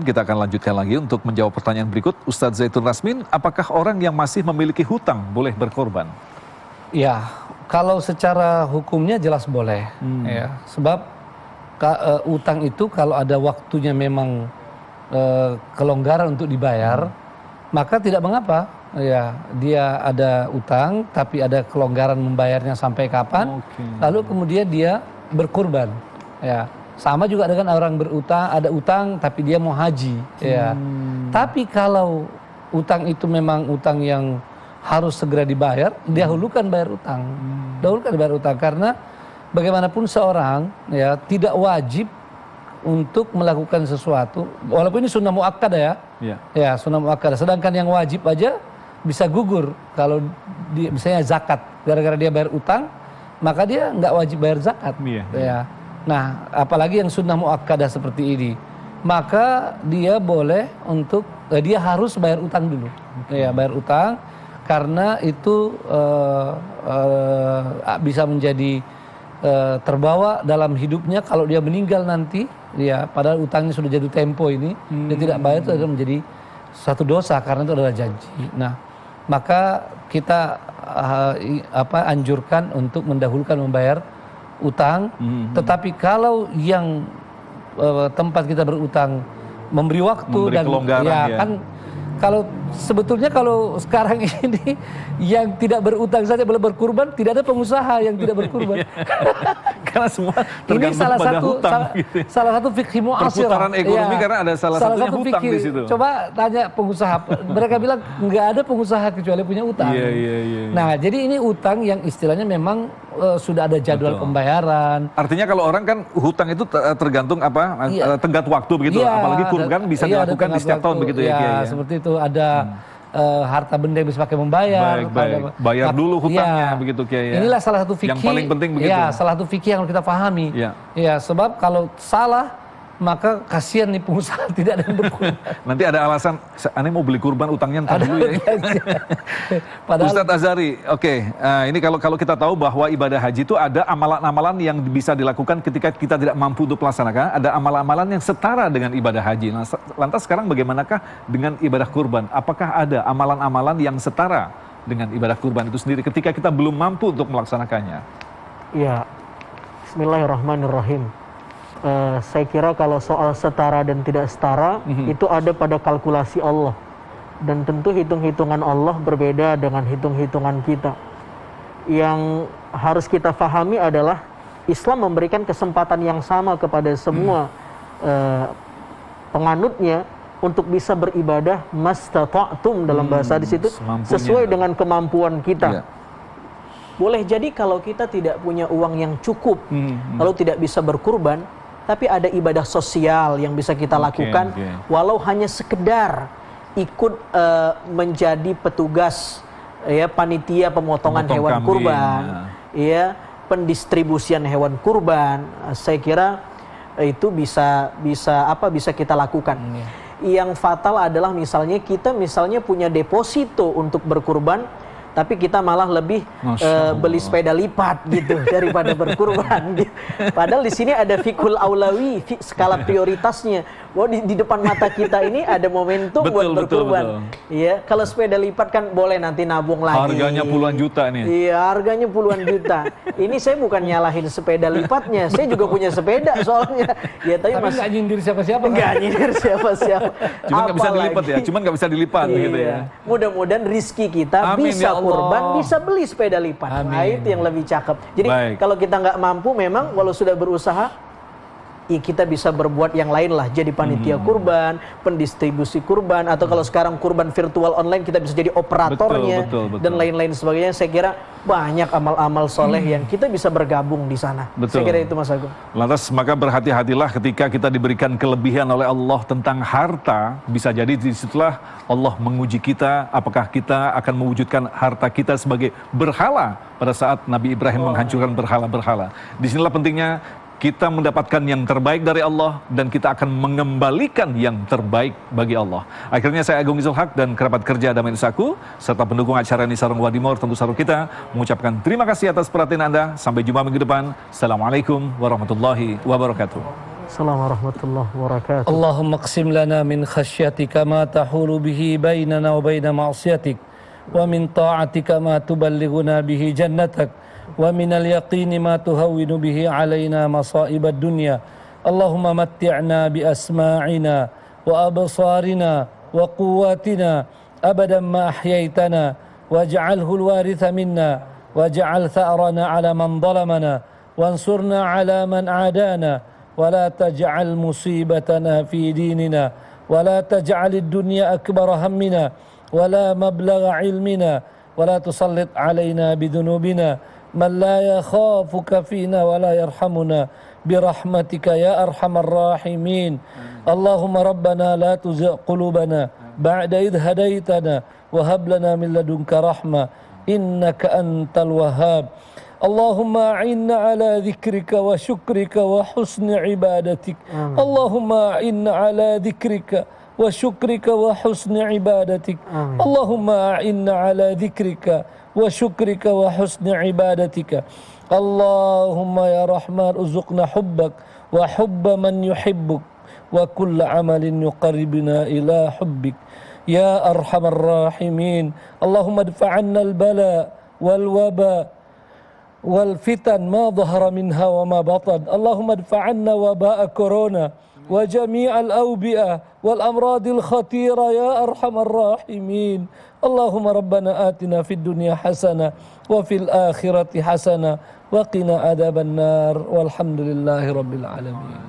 kita akan lanjutkan lagi untuk menjawab pertanyaan berikut. Ustadz Zaitun Rasmin, apakah orang yang masih memiliki hutang boleh berkorban? Ya, kalau secara hukumnya jelas boleh. Ya, sebab utang itu kalau ada waktunya memang kelonggaran untuk dibayar, maka tidak mengapa. Ya, dia ada utang tapi ada kelonggaran membayarnya sampai kapan, lalu kemudian dia berkurban. Ya, sama juga dengan orang berutang, ada utang tapi dia mau haji. Ya, tapi kalau utang itu memang utang yang harus segera dibayar, dahulukan bayar utang. Dahulukan bayar utang karena bagaimanapun seorang ya tidak wajib untuk melakukan sesuatu, walaupun ini sunnah muakkadah ya. Ya, sunnah muakkadah. Sedangkan yang wajib aja bisa gugur kalau dia, misalnya zakat, gara-gara dia bayar utang, maka dia nggak wajib bayar zakat. Ya. Nah, apalagi yang sunnah muakkadah seperti ini, maka dia boleh untuk dia harus bayar utang dulu. Ya, bayar utang karena itu bisa menjadi terbawa dalam hidupnya kalau dia meninggal nanti, ya padahal utangnya sudah jatuh tempo ini, dia tidak bayar, itu adalah menjadi satu dosa karena itu adalah janji. Nah, maka kita anjurkan untuk mendahulukan membayar utang, tetapi kalau yang tempat kita berutang memberi waktu dan ya kan, kalau sebetulnya kalau sekarang ini yang tidak berutang saja boleh berkurban, tidak ada pengusaha yang tidak berkurban. Karena semua tergantung pada hutang. Salah satu fikih mu'asirah. Perputaran ekonomi karena ada salah satunya hutang di situ. Coba tanya pengusaha, mereka bilang nggak ada pengusaha kecuali punya utang. Nah, jadi ini utang yang istilahnya memang sudah ada jadwal pembayaran. Artinya kalau orang kan hutang itu tergantung tenggat waktu begitu, apalagi kurban bisa dilakukan di setiap tahun begitu ya. Seperti itu ada harta benda yang bisa pakai membayar. Bayar dulu hutangnya begitu Kiai. Inilah salah satu fikih yang paling penting begitu. Ya, salah satu fikih yang harus kita pahami. Ya, sebab kalau salah maka kasihan nih pengusaha tidak ada yang berkurban. Nanti ada alasan, aneh mau beli kurban utangnya ntar dulu ya. Ustadz Azhari, ini kalau kita tahu bahwa ibadah haji itu ada amalan-amalan yang bisa dilakukan ketika kita tidak mampu untuk melaksanakan, ada amalan-amalan yang setara dengan ibadah haji. Nah, lantas sekarang bagaimanakah dengan ibadah kurban? Apakah ada amalan-amalan yang setara dengan ibadah kurban itu sendiri ketika kita belum mampu untuk melaksanakannya? Ya, Bismillahirrahmanirrahim. Saya kira kalau soal setara dan tidak setara itu ada pada kalkulasi Allah, dan tentu hitung-hitungan Allah berbeda dengan hitung-hitungan kita. Yang harus kita pahami adalah Islam memberikan kesempatan yang sama kepada semua penganutnya untuk bisa beribadah mastata'tum dalam bahasa di situ sesuai dengan kemampuan kita. Boleh jadi kalau kita tidak punya uang yang cukup, lalu tidak bisa berkurban, tapi ada ibadah sosial yang bisa kita lakukan, walau hanya sekedar ikut menjadi petugas ya panitia pemotongan hewan kurban, ya pendistribusian hewan kurban. Saya kira itu bisa kita lakukan. Yang fatal adalah misalnya kita punya deposito untuk berkurban, tapi kita malah lebih beli sepeda lipat gitu daripada berkurban. Padahal di sini ada fikul aulawi, skala prioritasnya. Wah, di depan mata kita ini ada momentum buat berkurban. Iya, kalau sepeda lipat kan boleh nanti nabung lagi. Harganya puluhan juta nih. Iya, harganya puluhan juta. Ini saya bukan nyalahin sepeda lipatnya, saya juga punya sepeda soalnya. Ya, tapi nggak nyindir siapa-siapa. Nggak nyindir siapa-siapa. Cuman nggak bisa dilipat ya. Cuman nggak bisa dilipat gitu ya. Mudah-mudahan rizki kita bisa kurban, bisa beli sepeda lipat. Nah, itu yang lebih cakep. Jadi kalau kita nggak mampu, memang walau sudah berusaha, kita bisa berbuat yang lain lah, jadi panitia kurban, pendistribusi kurban, atau kalau sekarang kurban virtual online kita bisa jadi operatornya, dan lain-lain sebagainya. Saya kira banyak amal-amal soleh yang kita bisa bergabung di sana. Saya kira itu, Mas Agung. Lantas maka berhati-hatilah ketika kita diberikan kelebihan oleh Allah tentang harta. Bisa jadi disitulah Allah menguji kita, apakah kita akan mewujudkan harta kita sebagai berhala pada saat Nabi Ibrahim menghancurkan berhala-berhala. Disinilah pentingnya kita mendapatkan yang terbaik dari Allah, dan kita akan mengembalikan yang terbaik bagi Allah. Akhirnya saya Agung Izul Haq dan kerabat kerja Damai Nusaku serta pendukung acara ini Sarung Wadimor tentu saru kita mengucapkan terima kasih atas perhatian Anda. Sampai jumpa minggu depan. Assalamualaikum warahmatullahi wabarakatuh. Assalamualaikum warahmatullahi wabarakatuh. Allahumma qsim lana min khasyatika ma tahulu bihi bainana wa baina ma'siyatik, wa min ta'atika ma tuballighuna bihi jannatak, wa min al-yaqini ma tuhawwinu bihi alaina masa'ibad dunya. Allahumma matti'na bi asma'ina wa absarina wa quwwatina abadan ma ahyaitana waj'alhu al-waritha minna waj'al tha'rana 'ala man zalamana wansurna 'ala man 'adana wa la taj'al musibatana fi dinina wa la taj'al ad-dunya akbara hammina wa la mablagha 'ilmina wa la tusallit 'alaina bidhunubina man la yakhafuka fina wa la yarhamuna birahmatika ya arhamar rahimin. Allahumma rabbana la tuzigh qulubana ba'da idh hadaitana wa hab lana min ladunka rahmah innaka antal wahhab. Allahumma a'inna ala dhikrika wa syukrika wa husni ibadatik. Allahumma a'inna ala dhikrika wa syukrika wa husni ibadatik. Allahumma a'inna ala dhikrika wa syukrika wa husni ibadatika. Allahumma ya Rahman uzuqna hubbak wa hubba man yuhibbuk wa kulla amalin yuqarribuna ila hubbik ya arhamar rahimin. Allahumma adfa'anna al-bala wal waba wal fitan ma dhahara minha wa ma batan. Allahumma adfa'anna waba'a corona wa jami'al awbi'ah wal amradil khatira ya arhamar rahimin. Allahumma rabbana atina fid dunya hasanah wa fil akhirati hasanah wa qina adzaban nar walhamdulillahi rabbil alamin.